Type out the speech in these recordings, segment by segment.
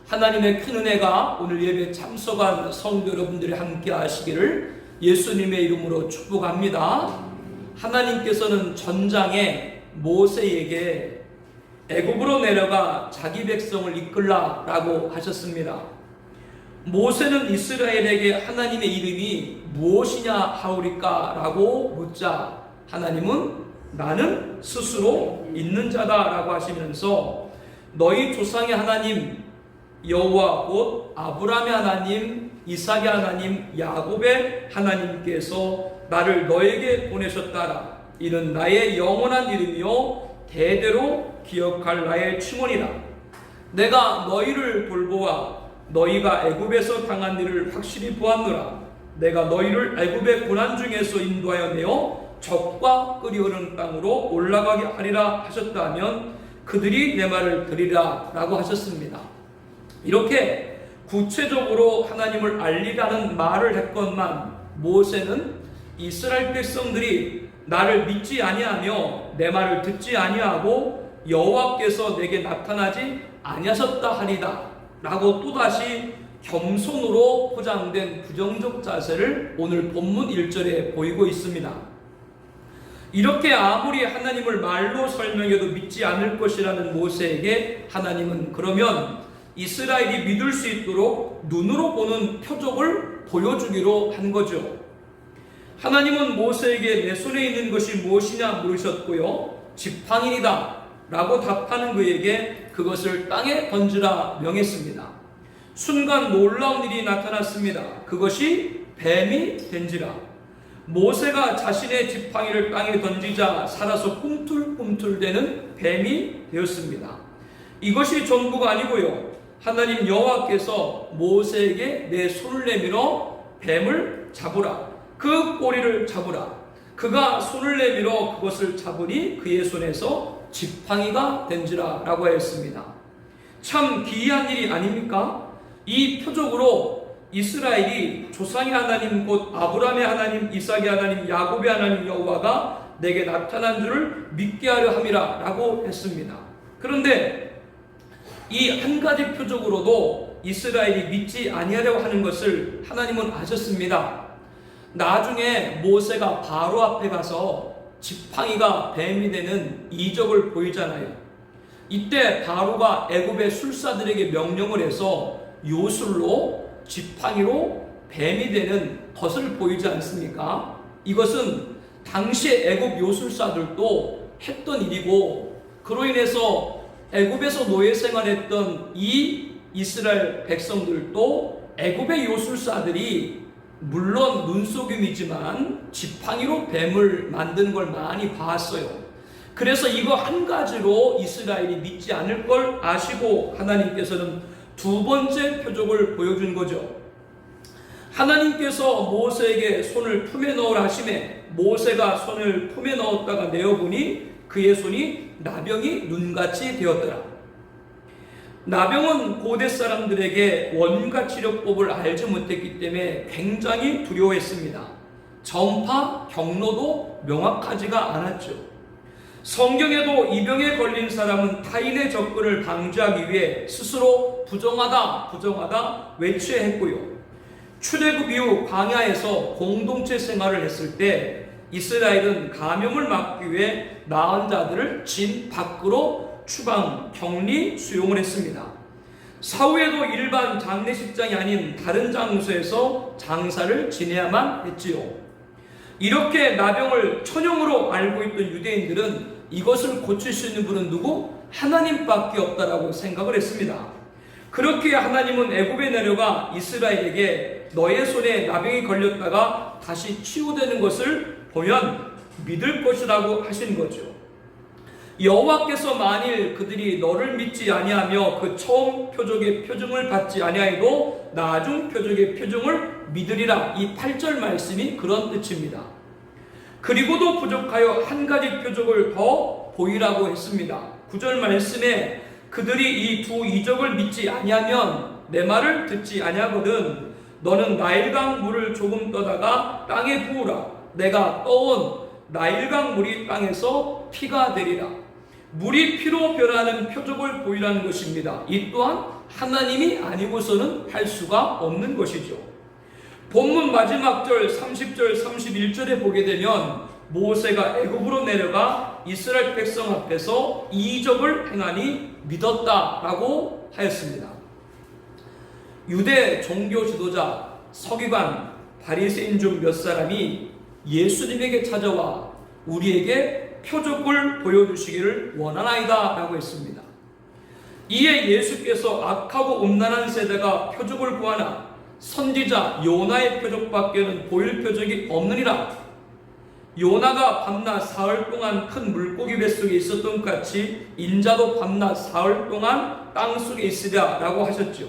하나님의 큰 은혜가 오늘 예배 참석한 성도 여러분들이 함께 하시기를 예수님의 이름으로 축복합니다. 하나님께서는 전장에 모세에게 애굽으로 내려가 자기 백성을 이끌라라고 하셨습니다. 모세는 이스라엘에게 하나님의 이름이 무엇이냐 하오리까 라고 묻자 하나님은 나는 스스로 있는 자다 라고 하시면서 너희 조상의 하나님 여호와 곧 아브라함의 하나님, 이삭의 하나님, 야곱의 하나님께서 나를 너에게 보내셨다라. 이는 나의 영원한 이름이요 대대로 기억할 나의 칭언이라. 내가 너희를 돌보아 너희가 애굽에서 당한 일을 확실히 보았노라. 내가 너희를 애굽의 고난 중에서 인도하여 내어 적과 끓이 흐르는 땅으로 올라가게 하리라 하셨다면 그들이 내 말을 들으리라 라고 하셨습니다. 이렇게 구체적으로 하나님을 알리라는 말을 했건만 모세는 이스라엘 백성들이 나를 믿지 아니하며 내 말을 듣지 아니하고 여호와께서 내게 나타나지 아니하셨다 하리다 라고 또다시 겸손으로 포장된 부정적 자세를 오늘 본문 1절에 보이고 있습니다. 이렇게 아무리 하나님을 말로 설명해도 믿지 않을 것이라는 모세에게 하나님은 그러면 이스라엘이 믿을 수 있도록 눈으로 보는 표적을 보여주기로 한 거죠. 하나님은 모세에게 내 손에 있는 것이 무엇이냐 물으셨고요. 지팡이이다 라고 답하는 그에게 그것을 땅에 던지라 명했습니다. 순간 놀라운 일이 나타났습니다. 그것이 뱀이 된지라. 모세가 자신의 지팡이를 땅에 던지자 살아서 꿈틀꿈틀대는 뱀이 되었습니다. 이것이 전부가 아니고요. 하나님 여호와께서 모세에게 내 손을 내밀어 뱀을 잡으라. 그 꼬리를 잡으라. 그가 손을 내밀어 그것을 잡으니 그의 손에서 지팡이가 된지라 라고 했습니다. 참 기이한 일이 아닙니까? 이 표적으로 이스라엘이 조상의 하나님 곧 아브라함의 하나님, 이삭의 하나님, 야곱의 하나님 여호와가 내게 나타난 줄을 믿게 하려 함이라 라고 했습니다. 그런데 이 한 가지 표적으로도 이스라엘이 믿지 아니하려고 하는 것을 하나님은 아셨습니다. 나중에 모세가 바로 앞에 가서 지팡이가 뱀이 되는 이적을 보이잖아요. 이때 바로가 애굽의 술사들에게 명령을 해서 요술로 지팡이로 뱀이 되는 것을 보이지 않습니까? 이것은 당시의 애굽 요술사들도 했던 일이고 그로 인해서 애굽에서 노예 생활했던 이 이스라엘 백성들도 애굽의 요술사들이 물론 눈속임이지만 지팡이로 뱀을 만든 걸 많이 봤어요. 그래서 이거 한 가지로 이스라엘이 믿지 않을 걸 아시고 하나님께서는 두 번째 표적을 보여준 거죠. 하나님께서 모세에게 손을 품에 넣으라 하시매 모세가 손을 품에 넣었다가 내어보니 그의 손이 나병이 눈같이 되었더라. 나병은 고대 사람들에게 원가 치료법을 알지 못했기 때문에 굉장히 두려워했습니다. 전파, 경로도 명확하지가 않았죠. 성경에도 이 병에 걸린 사람은 타인의 접근을 방지하기 위해 스스로 부정하다 외쳐야 했고요. 출애굽 이후 광야에서 공동체 생활을 했을 때 이스라엘은 감염을 막기 위해 나은 자들을 진 밖으로 추방, 격리, 수용을 했습니다. 사후에도 일반 장례식장이 아닌 다른 장소에서 장사를 지내야만 했지요. 이렇게 나병을 천형으로 알고 있던 유대인들은 이것을 고칠 수 있는 분은 누구? 하나님밖에 없다라고 생각을 했습니다. 그렇게 하나님은 애굽에 내려가 이스라엘에게 너의 손에 나병이 걸렸다가 다시 치유되는 것을 보면 믿을 것이라고 하신 거죠. 여호와께서 만일 그들이 너를 믿지 아니하며 그 처음 표적의 표징을 받지 아니하여도 나중 표적의 표징을 믿으리라. 이 8절 말씀이 그런 뜻입니다. 그리고도 부족하여 한 가지 표적을 더 보이라고 했습니다. 9절 말씀에 그들이 이 두 이적을 믿지 아니하면 내 말을 듣지 아니하거든 너는 나일강 물을 조금 떠다가 땅에 부으라. 내가 떠온 나일강 물이 땅에서 피가 되리라. 물이 피로 변하는 표적을 보이라는 것입니다. 이 또한 하나님이 아니고서는 할 수가 없는 것이죠. 본문 마지막 절 30절 31절에 보게 되면 모세가 애굽으로 내려가 이스라엘 백성 앞에서 이적을 행하니 믿었다라고 하였습니다. 유대 종교 지도자 서기관 바리새인 중 몇 사람이 예수님에게 찾아와 우리에게 표적을 보여주시기를 원하나이다 라고 했습니다. 이에 예수께서 악하고 음란한 세대가 표적을 구하나 선지자 요나의 표적밖에는 보일 표적이 없느니라. 요나가 밤낮 사흘 동안 큰 물고기 뱃속에 있었던 것 같이 인자도 밤낮 사흘 동안 땅속에 있으랴 라고 하셨죠.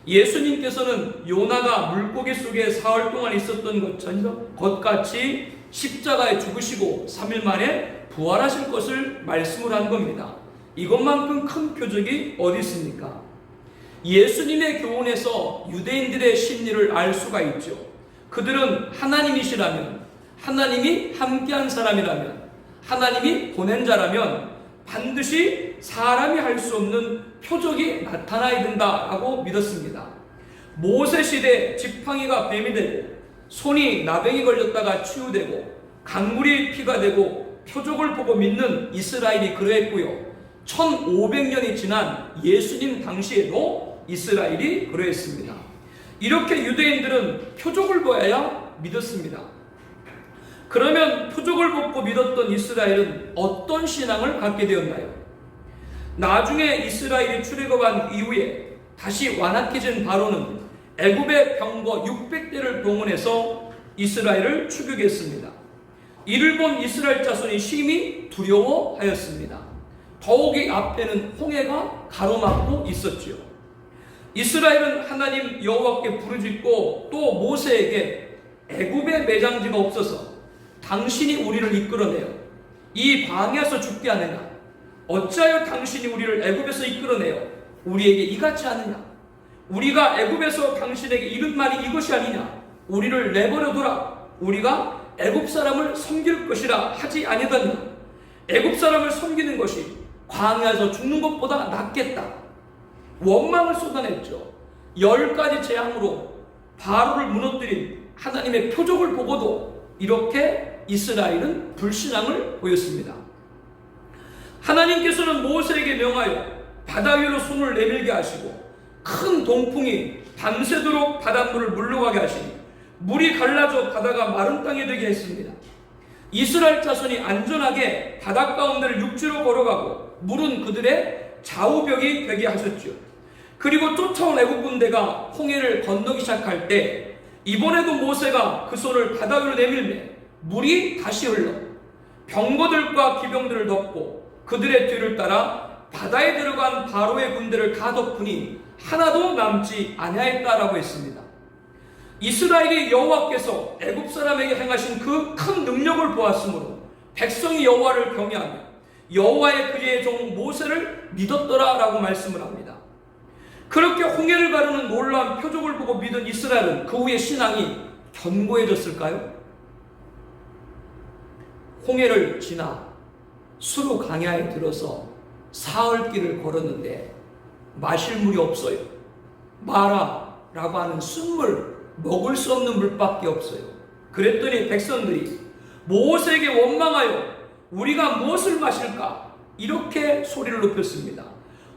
예수님께서는 요나가 물고기 속에 사흘 동안 있었던 것 같이 십자가에 죽으시고 3일 만에 부활하실 것을 말씀을 한 겁니다. 이것만큼 큰 표적이 어디 있습니까? 예수님의 교훈에서 유대인들의 심리를 알 수가 있죠. 그들은 하나님이시라면, 하나님이 함께한 사람이라면, 하나님이 보낸 자라면 반드시 사람이 할 수 없는 표적이 나타나야 된다라고 믿었습니다. 모세 시대 지팡이가 뱀이 되고 손이 나병이 걸렸다가 치유되고 강물이 피가 되고 표적을 보고 믿는 이스라엘이 그러했고요. 1500년이 지난 예수님 당시에도 이스라엘이 그러했습니다. 이렇게 유대인들은 표적을 보아야 믿었습니다. 그러면 표적을 보고 믿었던 이스라엘은 어떤 신앙을 갖게 되었나요? 나중에 이스라엘이 출애굽한 이후에 다시 완악해진 바로는 애굽의 병거 600대를 동원해서 이스라엘을 추격했습니다. 이를 본 이스라엘 자손이 심히 두려워하였습니다. 더욱이 앞에는 홍해가 가로막고 있었지요. 이스라엘은 하나님 여호와께 부르짖고 또 모세에게 애굽의 매장지가 없어서 당신이 우리를 이끌어내어 이 광야에서 죽게 하느냐? 어찌하여 당신이 우리를 애굽에서 이끌어내어 우리에게 이같이 하느냐? 우리가 애굽에서 당신에게 이른 말이 이것이 아니냐? 우리를 내버려둬라. 우리가 애굽 사람을 섬길 것이라 하지 아니하느냐? 애굽 사람을 섬기는 것이 광야에서 죽는 것보다 낫겠다. 원망을 쏟아냈죠. 10가지 재앙으로 바로를 무너뜨린 하나님의 표적을 보고도 이렇게 이스라엘은 불신앙을 보였습니다. 하나님께서는 모세에게 명하여 바다 위로 손을 내밀게 하시고 큰 동풍이 밤새도록 바닷물을 물러가게 하시니 물이 갈라져 바다가 마른 땅이 되게 했습니다. 이스라엘 자손이 안전하게 바닷 가운데를 육지로 걸어가고 물은 그들의 좌우벽이 되게 하셨죠. 그리고 쫓아온 애굽 군대가 홍해를 건너기 시작할 때 이번에도 모세가 그 손을 바다 위로 내밀매 물이 다시 흘러 병거들과 기병들을 덮고 그들의 뒤를 따라 바다에 들어간 바로의 군대를 다 덮으니 하나도 남지 아니하였다라고 했습니다. 이스라엘이 여호와께서 애굽 사람에게 행하신 그 큰 능력을 보았으므로 백성이 여호와를 경외하며 여호와의 그의 종 모세를 믿었더라라고 말씀을 합니다. 그렇게 홍해를 가르는 놀라운 표적을 보고 믿은 이스라엘은 그 후에 신앙이 견고해졌을까요? 홍해를 지나 수르 강야에 들어서 사흘길을 걸었는데 마실 물이 없어요. 마라라고 하는 쓴물, 먹을 수 없는 물밖에 없어요. 그랬더니 백성들이 모세에게 원망하여 우리가 무엇을 마실까? 이렇게 소리를 높였습니다.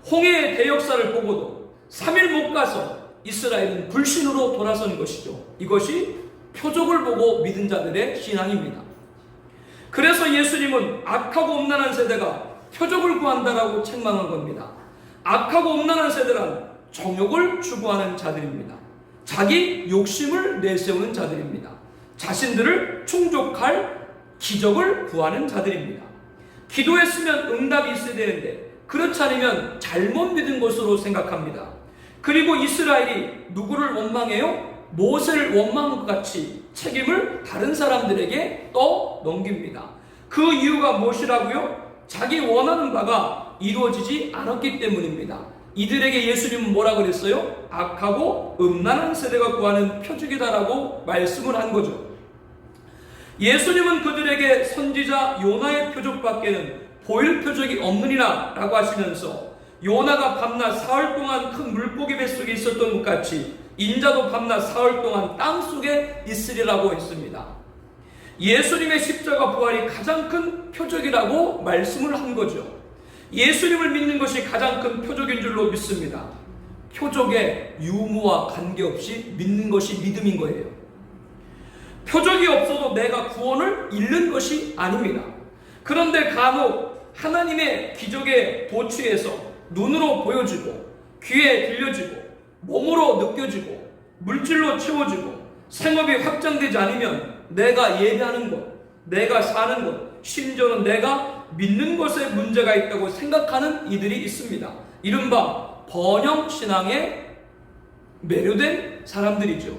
홍해의 대역사를 보고도 3일 못 가서 이스라엘은 불신으로 돌아선 것이죠. 이것이 표적을 보고 믿은 자들의 신앙입니다. 그래서 예수님은 악하고 음란한 세대가 표적을 구한다라고 책망한 겁니다. 악하고 음란한 세대란 정욕을 추구하는 자들입니다. 자기 욕심을 내세우는 자들입니다. 자신들을 충족할 기적을 구하는 자들입니다. 기도했으면 응답이 있어야 되는데 그렇지 않으면 잘못 믿은 것으로 생각합니다. 그리고 이스라엘이 누구를 원망해요? 모세를 원망한 것 같이 책임을 다른 사람들에게 떠넘깁니다. 그 이유가 무엇이라고요? 자기 원하는 바가 이루어지지 않았기 때문입니다. 이들에게 예수님은 뭐라 그랬어요? 악하고 음란한 세대가 구하는 표적이다라고 말씀을 한 거죠. 예수님은 그들에게 선지자 요나의 표적밖에는 보일 표적이 없느니라 라고 하시면서 요나가 밤낮 사흘 동안 큰 물고기 뱃속에 있었던 것 같이 인자도 밤낮 사흘 동안 땅속에 있으리라고 했습니다. 예수님의 십자가 부활이 가장 큰 표적이라고 말씀을 한 거죠. 예수님을 믿는 것이 가장 큰 표적인 줄로 믿습니다. 표적의 유무와 관계없이 믿는 것이 믿음인 거예요. 표적이 없어도 내가 구원을 잃는 것이 아닙니다. 그런데 간혹 하나님의 기적에 도취해서 눈으로 보여지고 귀에 들려지고 몸으로 느껴지고 물질로 채워지고 생업이 확장되지 않으면 내가 예배하는 것, 내가 사는 것, 심지어는 내가 믿는 것에 문제가 있다고 생각하는 이들이 있습니다. 이른바 번영신앙에 매료된 사람들이죠.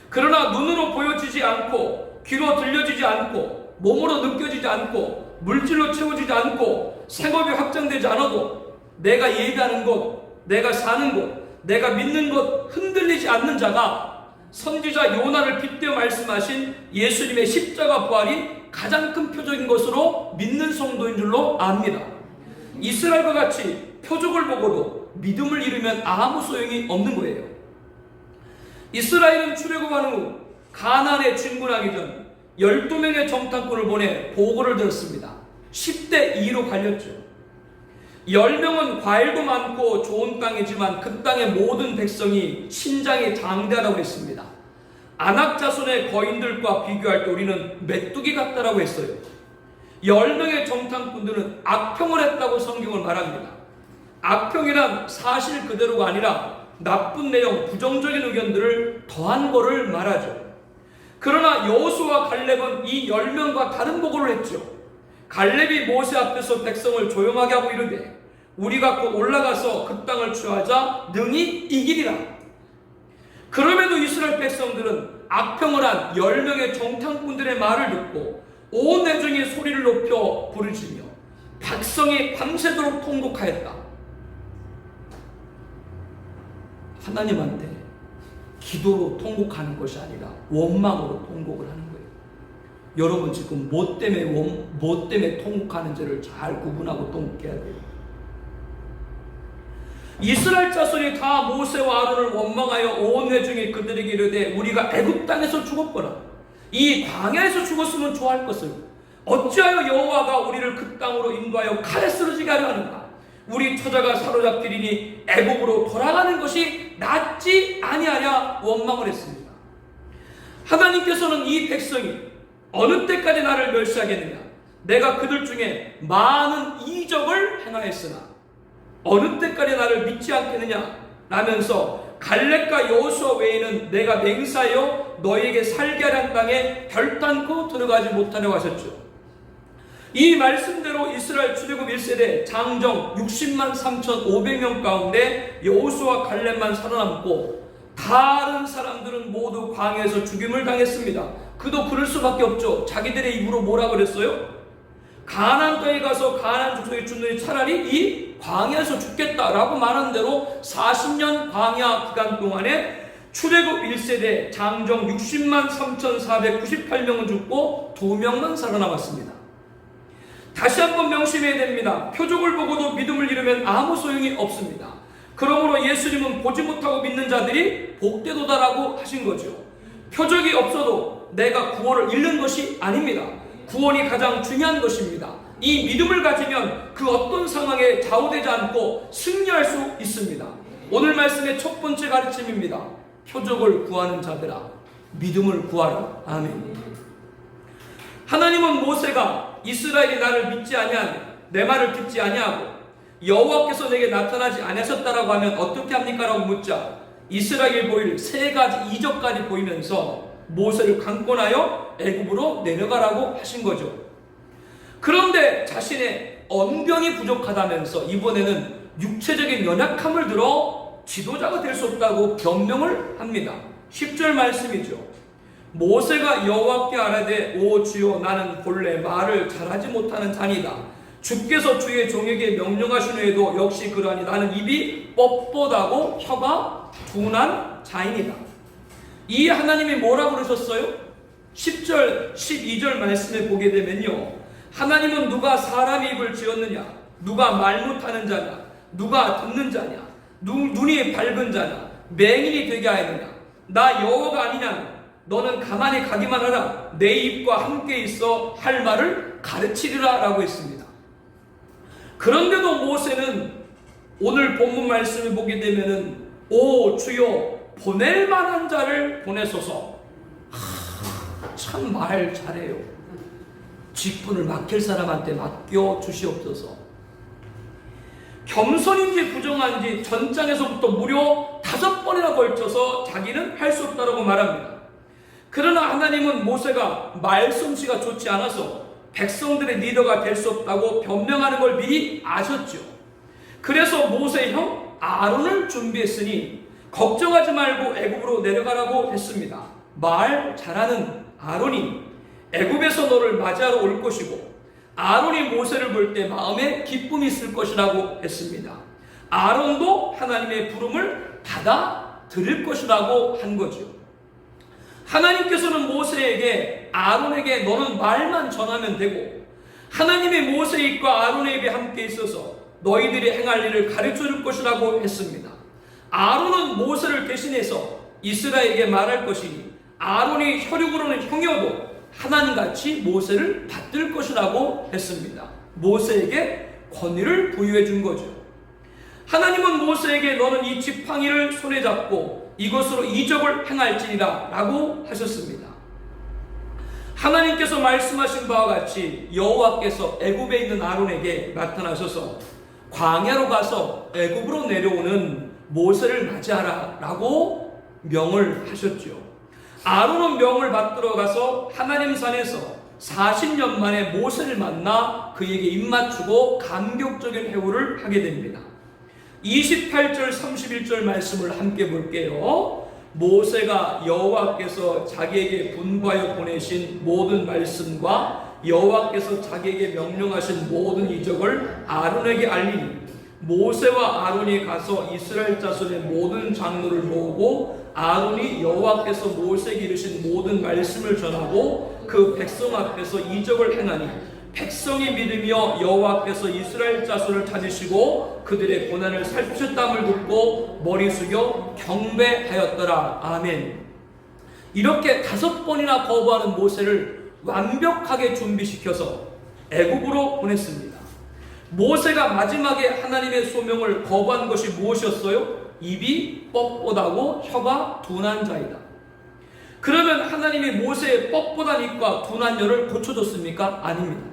그러나 눈으로 보여지지 않고 귀로 들려지지 않고 몸으로 느껴지지 않고 물질로 채워지지 않고 생업이 확장되지 않아도 내가 예배하는 것, 내가 사는 것, 내가 믿는 것 흔들리지 않는 자가 선지자 요나를 빗대어 말씀하신 예수님의 십자가 부활이 가장 큰 표적인 것으로 믿는 성도인 줄로 압니다. 이스라엘과 같이 표적을 보고도 믿음을 잃으면 아무 소용이 없는 거예요. 이스라엘은 출애굽한 후 가나안에 진군하기 전 12명의 정탐꾼을 보내 보고를 들었습니다. 10대 2로 갈렸죠. 10명은 과일도 많고 좋은 땅이지만 그 땅의 모든 백성이 신장이 장대하다고 했습니다. 아낙 자손의 거인들과 비교할 때 우리는 메뚜기 같다라고 했어요. 10명의 정탐꾼들은 악평을 했다고 성경을 말합니다. 악평이란 사실 그대로가 아니라 나쁜 내용, 부정적인 의견들을 더한 거를 말하죠. 그러나 여호수아와 갈렙은 이 10명과 다른 보고를 했죠. 갈렙이 모세 앞에서 백성을 조용하게 하고 이르되 우리가 곧 올라가서 그 땅을 취하자 능히 이기리라. 그럼에도 이스라엘 백성들은 악평을 한 10명의 정탐꾼들의 말을 듣고 온 회중이 소리를 높여 부르짖으며 백성이 밤새도록 통곡하였다. 하나님한테 기도로 통곡하는 것이 아니라 원망으로 통곡을 하는 거예요. 여러분 지금 뭐 때문에 통곡하는지를 잘 구분하고 통곡해야 돼요. 이스라엘 자손이 다 모세와 아론을 원망하여 온 회중이 그들에게 이르되 우리가 애굽 땅에서 죽었거나 이 광야에서 죽었으면 좋아할 것을 어찌하여 여호와가 우리를 그 땅으로 인도하여 칼에 쓰러지게 하려 하는가. 우리 처자가 사로잡히리니 애굽으로 돌아가는 것이 낫지 아니하냐 원망을 했습니다. 하나님께서는 이 백성이 어느 때까지 나를 멸시하겠느냐. 내가 그들 중에 많은 이적을 행하였으나 어느 때까지 나를 믿지 않겠느냐 라면서 갈렙과 여호수아 외에는 내가 맹세하여 너에게 살게 하는 땅에 결단코 들어가지 못하려고 하셨죠. 이 말씀대로 이스라엘 출애굽 1세대 장정 60만 3,500명 가운데 여호수아 갈렙만 살아남고 다른 사람들은 모두 광야에서 죽임을 당했습니다. 그도 그럴 수밖에 없죠. 자기들의 입으로 뭐라 그랬어요? 가나안 땅에 가서 가나안 족속이 죽느니 차라리 이 광야에서 죽겠다라고 말한 대로 40년 광야 기간 동안에 출애굽 1세대 장정 60만 3,498명은 죽고 2명만 살아남았습니다. 다시 한번 명심해야 됩니다. 표적을 보고도 믿음을 잃으면 아무 소용이 없습니다. 그러므로 예수님은 보지 못하고 믿는 자들이 복되도다라고 하신 거죠. 표적이 없어도 내가 구원을 잃는 것이 아닙니다. 구원이 가장 중요한 것입니다. 이 믿음을 가지면 그 어떤 상황에 좌우되지 않고 승리할 수 있습니다. 오늘 말씀의 첫 번째 가르침입니다. 표적을 구하는 자들아 믿음을 구하라. 아멘. 하나님은 모세가 이스라엘이 나를 믿지 아니하며 내 말을 듣지 아니하고 여호와께서 내게 나타나지 아니하셨다라고 하면 어떻게 합니까? 라고 묻자 이스라엘 보일 3가지 이적까지 보이면서 모세를 강권하여 애굽으로 내려가라고 하신 거죠. 그런데 자신의 언변이 부족하다면서 이번에는 육체적인 연약함을 들어 지도자가 될 수 없다고 변명을 합니다. 10절 말씀이죠. 모세가 여호와께 아뢰되 오 주여 나는 본래 말을 잘하지 못하는 자니다. 주께서 주의 종에게 명령하신 후에도 역시 그러하니 나는 입이 뻣뻣하고 혀가 둔한 자이니다. 이 하나님이 뭐라고 그러셨어요? 10절 12절 말씀에 보게 되면요, 하나님은 누가 사람의 입을 지었느냐, 누가 말 못하는 자냐, 누가 듣는 자냐? 눈이 밝은 자냐? 맹인이 되게 하였느냐? 나 여호와가 아니냐? 너는 가만히 가기만 하라. 내 입과 함께 있어 할 말을 가르치리라 라고 했습니다. 그런데도 모세는 오늘 본문 말씀을 보게 되면은 오 주여 보낼 만한 자를 보내소서. 참 말 잘해요. 직분을 맡길 사람한테 맡겨 주시옵소서. 겸손인지 부정한지 전장에서부터 무려 5번이나 걸쳐서 자기는 할 수 없다고 말합니다. 그러나 하나님은 모세가 말솜씨가 좋지 않아서 백성들의 리더가 될 수 없다고 변명하는 걸 미리 아셨죠. 그래서 모세의 형 아론을 준비했으니 걱정하지 말고 애굽으로 내려가라고 했습니다. 말 잘하는 아론이 애굽에서 너를 맞이하러 올 것이고 아론이 모세를 볼 때 마음에 기쁨이 있을 것이라고 했습니다. 아론도 하나님의 부름을 받아 들을 것이라고 한 거죠. 하나님께서는 모세에게 아론에게 너는 말만 전하면 되고 하나님의 모세의 입과 아론의 입이 함께 있어서 너희들이 행할 일을 가르쳐 줄 것이라고 했습니다. 아론은 모세를 대신해서 이스라엘에게 말할 것이니 아론이 혈육으로는 형이어도 하나님같이 모세를 받들 것이라고 했습니다. 모세에게 권위를 부여해 준 거죠. 하나님은 모세에게 너는 이 지팡이를 손에 잡고 이것으로 이적을 행할지니라 라고 하셨습니다. 하나님께서 말씀하신 바와 같이 여호와께서 애굽에 있는 아론에게 나타나셔서 광야로 가서 애굽으로 내려오는 모세를 맞이하라 라고 명을 하셨죠. 아론은 명을 받들어 가서 하나님 산에서 40년 만에 모세를 만나 그에게 입맞추고 감격적인 회우를 하게 됩니다. 28절 31절 말씀을 함께 볼게요. 모세가 여호와께서 자기에게 분부하여 보내신 모든 말씀과 여호와께서 자기에게 명령하신 모든 이적을 아론에게 알리니 모세와 아론이 가서 이스라엘 자손의 모든 장로를 모으고 아론이 여호와께서 모세에게 이르신 모든 말씀을 전하고 그 백성 앞에서 이적을 행하니 백성이 믿으며 여호와께서 이스라엘 자손을 찾으시고 그들의 고난을 살피셨다함을 듣고 머리 숙여 경배하였더라. 아멘. 이렇게 5번이나 거부하는 모세를 완벽하게 준비시켜서 애굽으로 보냈습니다. 모세가 마지막에 하나님의 소명을 거부한 것이 무엇이었어요? 입이 뻣뻣하고 혀가 둔한 자이다. 그러면 하나님이 모세의 뻣뻣한 입과 둔한 혀를 고쳐줬습니까? 아닙니다.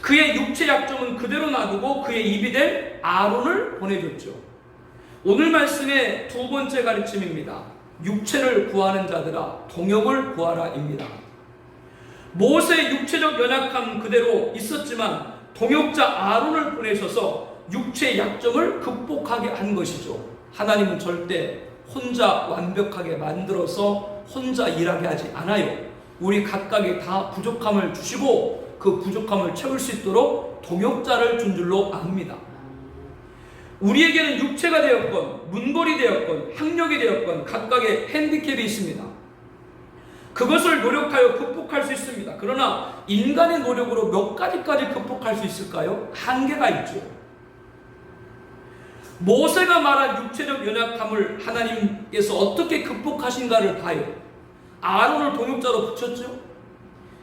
그의 육체 약점은 그대로 놔두고 그의 입이 될 아론을 보내줬죠. 오늘 말씀의 두 번째 가르침입니다. 육체를 구하는 자들아 동역을 구하라입니다. 모세의 육체적 연약함 그대로 있었지만 동역자 아론을 보내셔서 육체의 약점을 극복하게 한 것이죠. 하나님은 절대 혼자 완벽하게 만들어서 혼자 일하게 하지 않아요. 우리 각각의 다 부족함을 주시고 그 부족함을 채울 수 있도록 동역자를 준 줄로 압니다. 우리에게는 육체가 되었건 문벌이 되었건 학력이 되었건 각각의 핸디캡이 있습니다. 그것을 노력하여 극복할 수 있습니다. 그러나 인간의 노력으로 몇 가지까지 극복할 수 있을까요? 한계가 있죠. 모세가 말한 육체적 연약함을 하나님께서 어떻게 극복하신가를 봐요. 아론을 동역자로 붙였죠.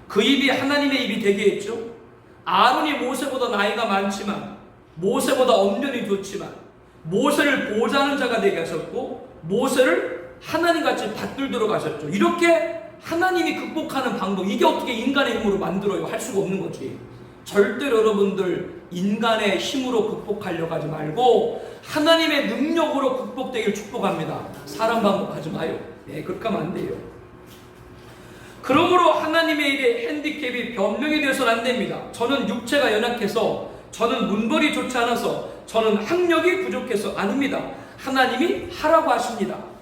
그 입이 하나님의 입이 되게 했죠. 아론이 모세보다 나이가 많지만 모세보다 언변이 좋지만 모세를 보호하는 자가 되게 하셨고 모세를 하나님같이 받들도록 하셨죠. 이렇게 하나님이 극복하는 방법, 이게 어떻게 인간의 힘으로 만들어요? 할 수가 없는 거지. 절대로 여러분들 인간의 힘으로 극복하려고 하지 말고 하나님의 능력으로 극복되길 축복합니다. 사람 방법 하지 마요. 그렇게 하면 안 돼요. 그러므로 하나님의 일에 핸디캡이 변명이 되어서는 안 됩니다. 저는 육체가 연약해서, 저는 문벌이 좋지 않아서, 저는 학력이 부족해서 아닙니다. 하나님이 하라고 하십니다.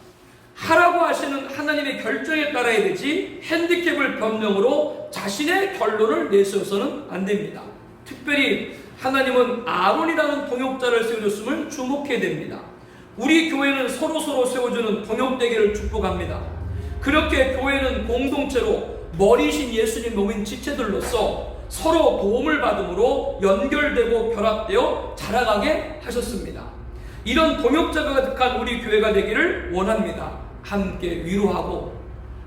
하라고 하시는 하나님의 결정에 따라야 되지 핸디캡을 변명으로 자신의 결론을 내세워서는 안 됩니다. 특별히 하나님은 아론이라는 동역자를 세워줬음을 주목해야 됩니다. 우리 교회는 서로 세워주는 동역되기를 축복합니다. 그렇게 교회는 공동체로 머리이신 예수님 몸인 지체들로서 서로 도움을 받음으로 연결되고 결합되어 자라가게 하셨습니다. 이런 동역자가 가득한 우리 교회가 되기를 원합니다. 함께 위로하고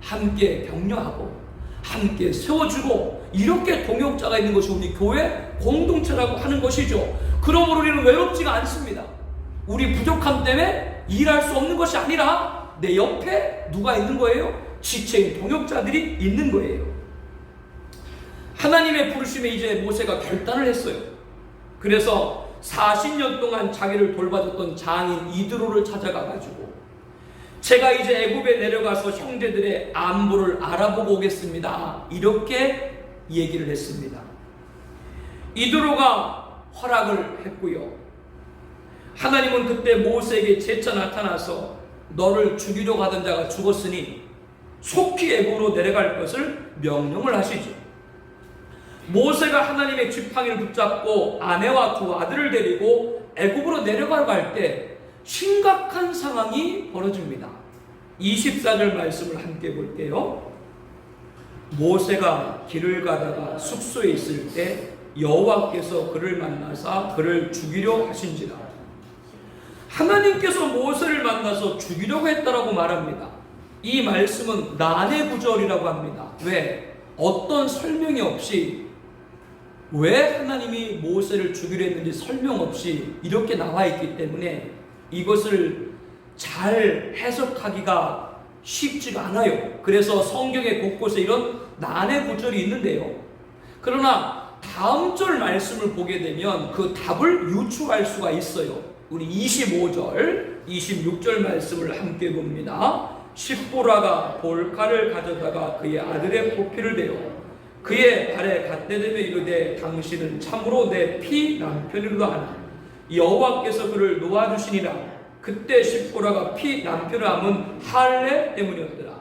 함께 격려하고 함께 세워주고 이렇게 동역자가 있는 것이 우리 교회 공동체라고 하는 것이죠. 그러므로 우리는 외롭지가 않습니다. 우리 부족함 때문에 일할 수 없는 것이 아니라 내 옆에 누가 있는 거예요? 지체인 동역자들이 있는 거예요. 하나님의 부르심에 이제 모세가 결단을 했어요. 그래서 40년 동안 자기를 돌봐줬던 장인 이드로를 찾아가가지고 제가 이제 애굽에 내려가서 형제들의 안부를 알아보고 오겠습니다. 이렇게 얘기를 했습니다. 이드로가 허락을 했고요. 하나님은 그때 모세에게 재차 나타나서 너를 죽이려고 하던 자가 죽었으니 속히 애굽으로 내려갈 것을 명령을 하시죠. 모세가 하나님의 지팡이를 붙잡고 아내와 두 아들을 데리고 애굽으로 내려갈 때 심각한 상황이 벌어집니다. 24절 말씀을 함께 볼게요. 모세가 길을 가다가 숙소에 있을 때 여호와께서 그를 만나사 그를 죽이려 하신지라. 하나님께서 모세를 만나서 죽이려고 했다라고 말합니다. 이 말씀은 난해 구절이라고 합니다. 왜? 어떤 설명이 없이 왜 하나님이 모세를 죽이려 했는지 설명 없이 이렇게 나와 있기 때문에 이것을 잘 해석하기가 쉽지가 않아요. 그래서 성경의 곳곳에 이런 난해 구절이 있는데요. 그러나 다음 절 말씀을 보게 되면 그 답을 유추할 수가 있어요. 우리 25절, 26절 말씀을 함께 봅니다. 십보라가 볼칼을 가져다가 그의 아들의 포피를 대어 그의 발에 갖대대며 이르되 당신은 참으로 내 피 남편이로다 하나 여호와께서 그를 놓아주시니라. 그때 십보라가 피 남편을 암은 할례 때문이었더라.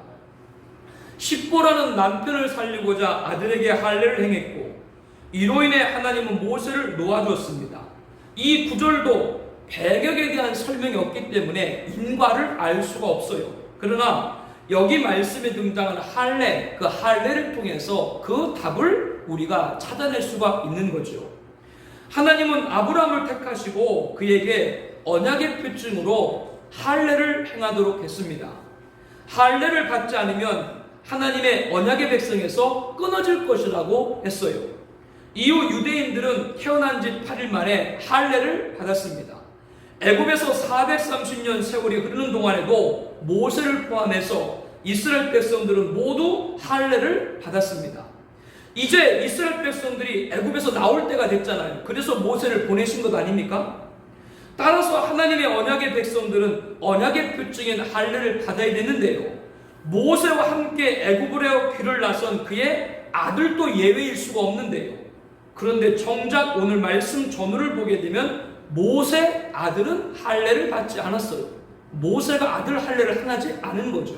십보라는 남편을 살리고자 아들에게 할례를 행했고 이로 인해 하나님은 모세를 놓아주었습니다. 이 구절도 배경에 대한 설명이 없기 때문에 인과를 알 수가 없어요. 그러나 여기 말씀에 등장하는 할례, 그 할례를 통해서 그 답을 우리가 찾아낼 수가 있는 거죠. 하나님은 아브라함을 택하시고 그에게 언약의 표징으로 할례를 행하도록 했습니다. 할례를 받지 않으면 하나님의 언약의 백성에서 끊어질 것이라고 했어요. 이후 유대인들은 태어난 지 8일 만에 할례를 받았습니다. 애굽에서 430년 세월이 흐르는 동안에도 모세를 포함해서 이스라엘 백성들은 모두 할례를 받았습니다. 이제 이스라엘 백성들이 애굽에서 나올 때가 됐잖아요. 그래서 모세를 보내신 것 아닙니까? 따라서 하나님의 언약의 백성들은 언약의 표징인 할례를 받아야 되는데요. 모세와 함께 애굽으로 길을 나선 그의 아들도 예외일 수가 없는데요. 그런데 정작 오늘 말씀 전후를 보게 되면 모세 아들은 할례를 받지 않았어요. 모세가 아들 할례를 행하지 않은 거죠.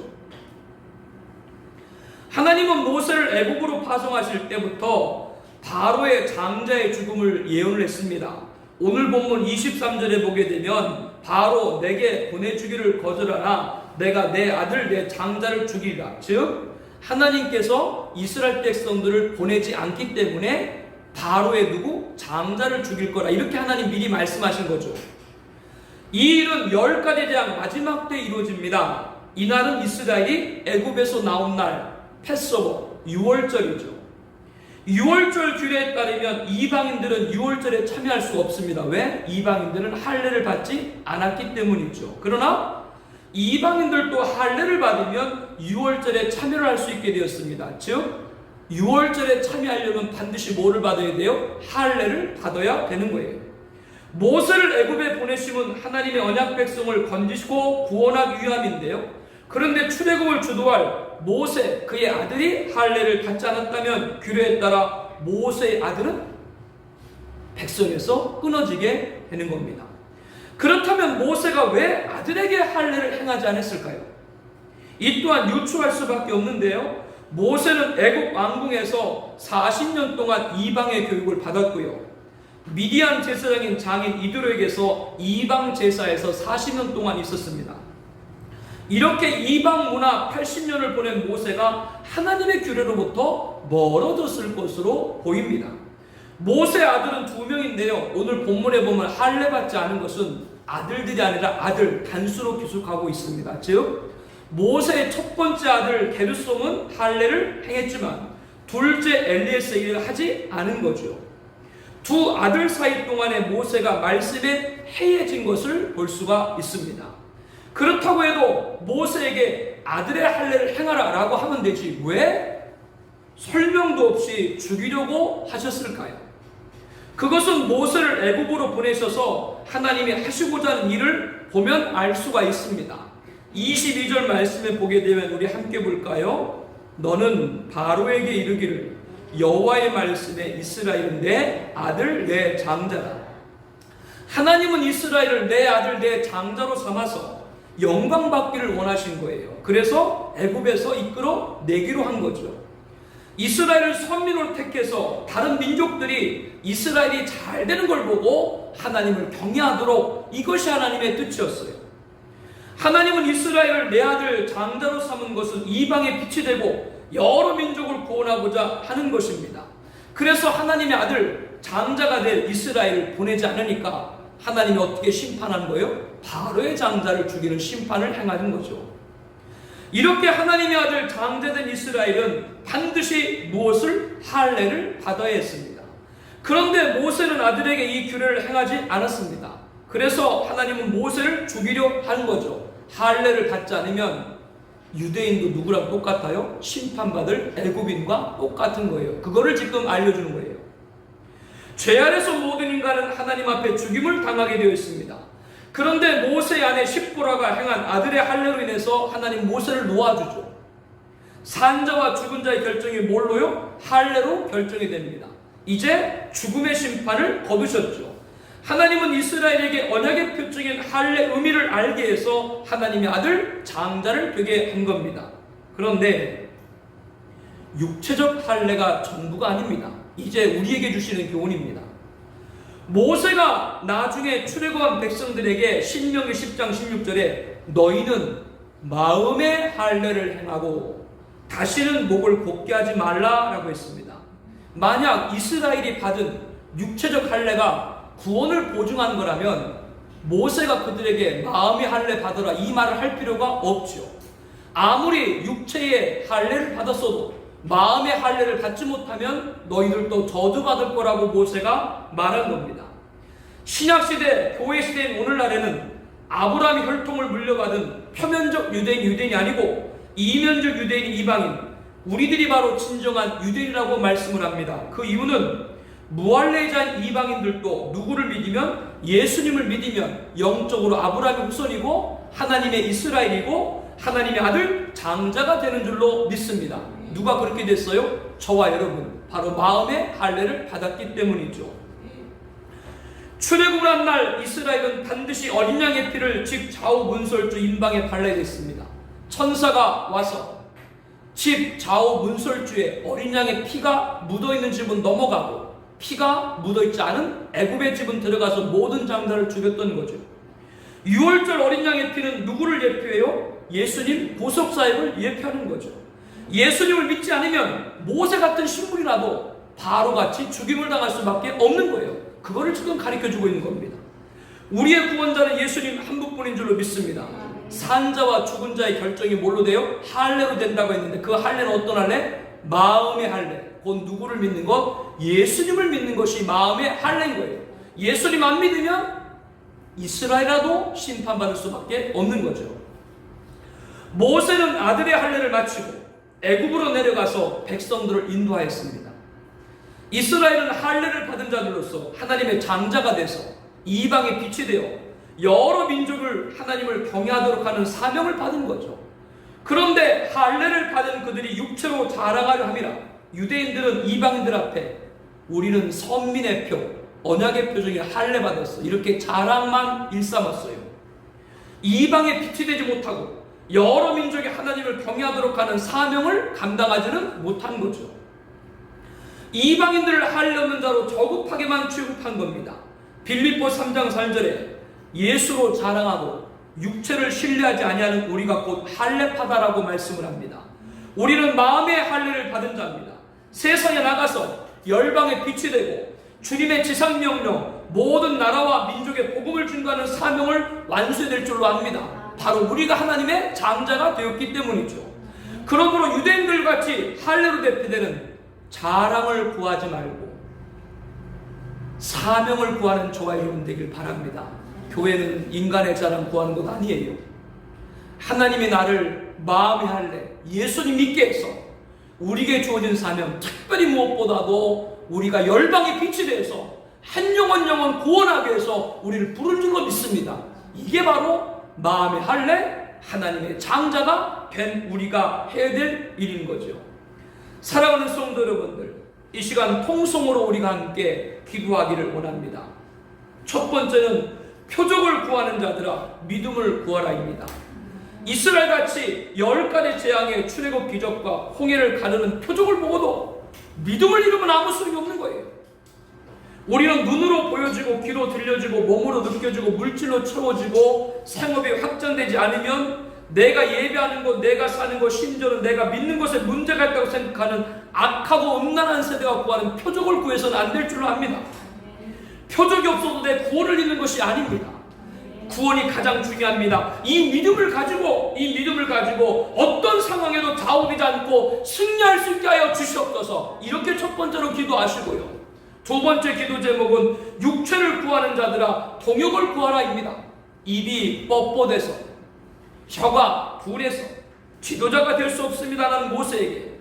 하나님은 모세를 애굽으로 파송하실 때부터 바로의 장자의 죽음을 예언을 했습니다. 오늘 본문 23절에 보게 되면 바로 내게 보내주기를 거절하나 내가 내 아들 내 장자를 죽이리라. 즉 하나님께서 이스라엘 백성들을 보내지 않기 때문에 바로의 누구? 장자를 죽일 거라. 이렇게 하나님 미리 말씀하신 거죠. 이 일은 10가지 재앙 마지막 때 이루어집니다. 이날은 이스라엘이 애굽에서 나온 날 패스오버 6월절이죠. 6월절 규례에 따르면 이방인들은 6월절에 참여할 수가 없습니다. 왜? 이방인들은 할례를 받지 않았기 때문이죠. 그러나 이방인들도 할례를 받으면 6월절에 참여를 할 수 있게 되었습니다. 즉 6월절에 참여하려면 반드시 뭐를 받아야 돼요? 할례를 받아야 되는 거예요. 모세를 애굽에 보내심은 하나님의 언약 백성을 건지시고 구원하기 위함인데요. 그런데 출애굽을 주도할 모세 그의 아들이 할례를 받지 않았다면 규례에 따라 모세의 아들은 백성에서 끊어지게 되는 겁니다. 그렇다면 모세가 왜 아들에게 할례를 행하지 않았을까요? 이 또한 유추할 수밖에 없는데요. 모세는 애굽 왕궁에서 40년 동안 이방의 교육을 받았고요. 미디안 제사장인 장인 이드로에게서 이방 제사에서 40년 동안 있었습니다. 이렇게 이방 문화 80년을 보낸 모세가 하나님의 규례로부터 멀어졌을 것으로 보입니다. 모세의 아들은 2명인데요. 오늘 본문에 보면 할례 받지 않은 것은 아들들이 아니라 아들 단수로 기록하고 있습니다. 즉 모세의 첫 번째 아들 게르솜은 할례를 행했지만 둘째 엘리에서 일을 하지 않은 거죠. 두 아들 사이 동안에 모세가 말씀에 해해진 것을 볼 수가 있습니다. 그렇다고 해도 모세에게 아들의 할례를 행하라 라고 하면 되지 왜 설명도 없이 죽이려고 하셨을까요? 그것은 모세를 애굽으로 보내셔서 하나님이 하시고자 하는 일을 보면 알 수가 있습니다. 22절 말씀에 보게 되면 우리 함께 볼까요? 너는 바로에게 이르기를 여호와의 말씀에 이스라엘은 내 아들 내 장자다. 하나님은 이스라엘을 내 아들 내 장자로 삼아서 영광 받기를 원하신 거예요. 그래서 애굽에서 이끌어 내기로 한 거죠. 이스라엘을 선민으로 택해서 다른 민족들이 이스라엘이 잘 되는 걸 보고 하나님을 경외하도록, 이것이 하나님의 뜻이었어요. 하나님은 이스라엘을 내 아들 장자로 삼은 것은 이방의 빛이 되고 여러 민족을 구원하고자 하는 것입니다. 그래서 하나님의 아들 장자가 될 이스라엘을 보내지 않으니까 하나님이 어떻게 심판하는 거예요? 바로의 장자를 죽이는 심판을 행하는 거죠. 이렇게 하나님의 아들 장자된 이스라엘은 반드시 무엇을? 할례를 받아야 했습니다. 그런데 모세는 아들에게 이 규례를 행하지 않았습니다. 그래서 하나님은 모세를 죽이려 한 거죠. 할례를 받지 않으면 유대인도 누구랑 똑같아요? 심판받을 애굽인과 똑같은 거예요. 그거를 지금 알려주는 거예요. 죄 아래서 모든 인간은 하나님 앞에 죽임을 당하게 되어 있습니다. 그런데 모세의 아내 십보라가 행한 아들의 할례로 인해서 하나님 모세를 놓아주죠. 산자와 죽은 자의 결정이 뭘로요? 할례로 결정이 됩니다. 이제 죽음의 심판을 거두셨죠. 하나님은 이스라엘에게 언약의 표적인 할례 의미를 알게 해서 하나님의 아들 장자를 되게 한 겁니다. 그런데 육체적 할례가 전부가 아닙니다. 이제 우리에게 주시는 교훈입니다. 모세가 나중에 출애굽한 백성들에게 신명기 10장 16절에 너희는 마음의 할례를 행하고 다시는 목을 곱게 하지 말라라고 했습니다. 만약 이스라엘이 받은 육체적 할례가 구원을 보증한 거라면 모세가 그들에게 마음의 할례 받으라 이 말을 할 필요가 없죠. 아무리 육체의 할례를 받았어도 마음의 할례를 받지 못하면 너희들도 저주받을 거라고 모세가 말한 겁니다. 신약시대, 교회시대인 오늘날에는 아브라함의 혈통을 물려받은 표면적 유대인이 아니고 이면적 유대인 이방인, 우리들이 바로 진정한 유대인이라고 말씀을 합니다. 그 이유는 무할례자인 이방인들도 누구를 믿으면, 예수님을 믿으면 영적으로 아브라함의 후손이고 하나님의 이스라엘이고 하나님의 아들 장자가 되는 줄로 믿습니다. 누가 그렇게 됐어요? 저와 여러분, 바로 마음의 할례를 받았기 때문이죠. 출애굽을 한 날 이스라엘은 반드시 어린 양의 피를 집 좌우 문설주 임방에 발라야 됐습니다. 천사가 와서 집 좌우 문설주에 어린 양의 피가 묻어있는 집은 넘어가고 피가 묻어있지 않은 애굽의 집은 들어가서 모든 장자를 죽였던 거죠. 6월절 어린 양의 피는 누구를 예표해요? 예수님 보석사역을 예표하는 거죠. 예수님을 믿지 않으면 모세 같은 신분이라도 바로같이 죽임을 당할 수밖에 없는 거예요. 그거를 지금 가르쳐주고 있는 겁니다. 우리의 구원자는 예수님 한 분뿐인 줄로 믿습니다. 산자와 죽은 자의 결정이 뭘로 돼요? 할례로 된다고 했는데 그 할례는 어떤 할례? 마음의 할례. 곧 누구를 믿는 것? 예수님을 믿는 것이 마음의 할례인 거예요. 예수님 안 믿으면 이스라엘이라도 심판받을 수밖에 없는 거죠. 모세는 아들의 할례를 마치고 애굽으로 내려가서 백성들을 인도하였습니다. 이스라엘은 할례를 받은 자들로서 하나님의 장자가 돼서 이방의 빛이 되어 여러 민족을 하나님을 경외하도록 하는 사명을 받은 거죠. 그런데 할례를 받은 그들이 육체로 자랑하려 함이라 유대인들은 이방인들 앞에 우리는 선민의 표, 언약의 표적인 할례 받았어 이렇게 자랑만 일삼았어요. 이방의 빛이 되지 못하고 여러 민족이 하나님을 경외하도록 하는 사명을 감당하지는 못한 거죠. 이방인들을 할례 없는 자로 저급하게만 취급한 겁니다. 빌립보 3장 4절에 예수로 자랑하고 육체를 신뢰하지 아니하는 우리가 곧 할례파다라고 말씀을 합니다. 우리는 마음의 할례를 받은 자입니다. 세상에 나가서 열방의 빛이 되고 주님의 지상명령, 모든 나라와 민족의 복음을 증거하는 사명을 완수해야 될 줄로 압니다. 바로 우리가 하나님의 장자가 되었기 때문이죠. 그러므로 유대인들 같이 할례로 대표되는 자랑을 구하지 말고 사명을 구하는 저와 여러분 되길 바랍니다. 교회는 인간의 자랑 구하는 것 아니에요. 하나님이 나를 마음의 할례, 예수님 믿게 해서 우리에게 주어진 사명, 특별히 무엇보다도 우리가 열방의 빛이 되어서 한 영혼 구원하기 위해서 우리를 부른 줄로 믿습니다. 이게 바로 마음의 할례, 하나님의 장자가 된 우리가 해야 될 일인 거죠. 사랑하는 성도 여러분들, 이 시간 통성으로 우리가 함께 기도하기를 원합니다. 첫 번째는 표적을 구하는 자들아 믿음을 구하라입니다. 이스라엘같이 10가지 재앙의 출애굽 기적과 홍해를 가르는 표적을 보고도 믿음을 잃으면 아무 소용이 없는 거예요. 우리는 눈으로 보여지고 귀로 들려지고 몸으로 느껴지고 물질로 채워지고 생업이 확장되지 않으면 내가 예배하는 것, 내가 사는 것, 심지어는 내가 믿는 것에 문제가 있다고 생각하는 악하고 음란한 세대가 구하는 표적을 구해서는 안 될 줄로 압니다. 표적이 없어도 내 구원을 잃는 것이 아닙니다. 구원이 가장 중요합니다. 이 믿음을 가지고 어떤 상황에도 좌우되지 않고 승리할 수 있게 하여 주시옵소서. 이렇게 첫 번째로 기도하시고요. 두 번째 기도 제목은 육체를 구하는 자들아 동역을 구하라입니다. 입이 뻣뻣해서 혀가 불에서 지도자가 될 수 없습니다라는 모세에게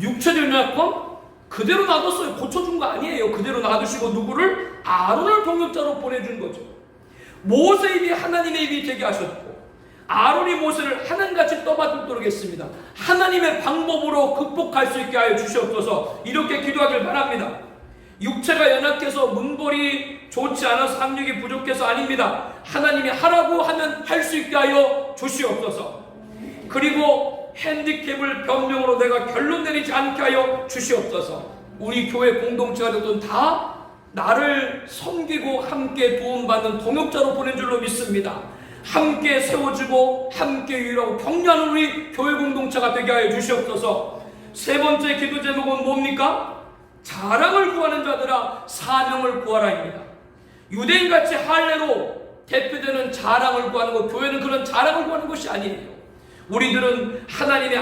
육체적 연약함 그대로 놔뒀어요. 고쳐준 거 아니에요. 그대로 놔두시고 누구를? 아론을 동역자로 보내준 거죠. 모세 입이 하나님의 입이 되게 하셨고 아론이 모세를 하나님같이 떠받들도록 했습니다. 하나님의 방법으로 극복할 수 있게 하여 주시옵소서. 이렇게 기도하길 바랍니다. 육체가 연약해서 문벌이 좋지 않아서 학력이 부족해서 아닙니다. 하나님이 하라고 하면 할 수 있게 하여 주시옵소서. 그리고 핸디캡을 변명으로 내가 결론 내리지 않게 하여 주시옵소서. 우리 교회 공동체가 되든 다 나를 섬기고 함께 도움받는 동역자로 보낸 줄로 믿습니다. 함께 세워지고 함께 유일하고 격려하는 우리 교회 공동체가 되게 하여 주시옵소서. 세 번째 기도 제목은 뭡니까? 자랑을 구하는 자들아 사명을 구하라입니다. 유대인같이 할례로 대표되는 자랑을 구하는 것, 교회는 그런 자랑을 구하는 것이 아니에요. 우리들은 하나님의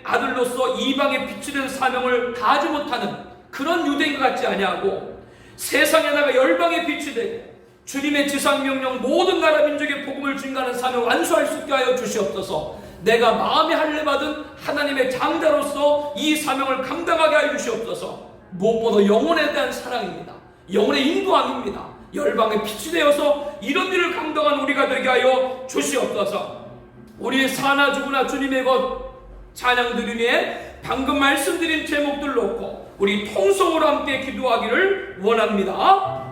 아들로서 이방의 빛이 된 사명을 다하지 못하는 그런 유대인 같지 아니하고 세상에 나가 열방의 빛이 되고 주님의 지상명령 모든 나라 민족의 복음을 증가하는 사명을 완수할 수 있게 하여 주시옵소서. 내가 마음의 할례 받은 하나님의 장자로서 이 사명을 감당하게 하여 주시옵소서. 무엇보다 영혼에 대한 사랑입니다. 영혼의 인도함입니다. 열방의 빛이 되어서 이런 일을 감당한 우리가 되게 하여 주시옵소서. 우리 사나 죽으나 주님의 것 찬양 드리기에 방금 말씀드린 제목들 놓고 우리 통성으로 함께 기도하기를 원합니다.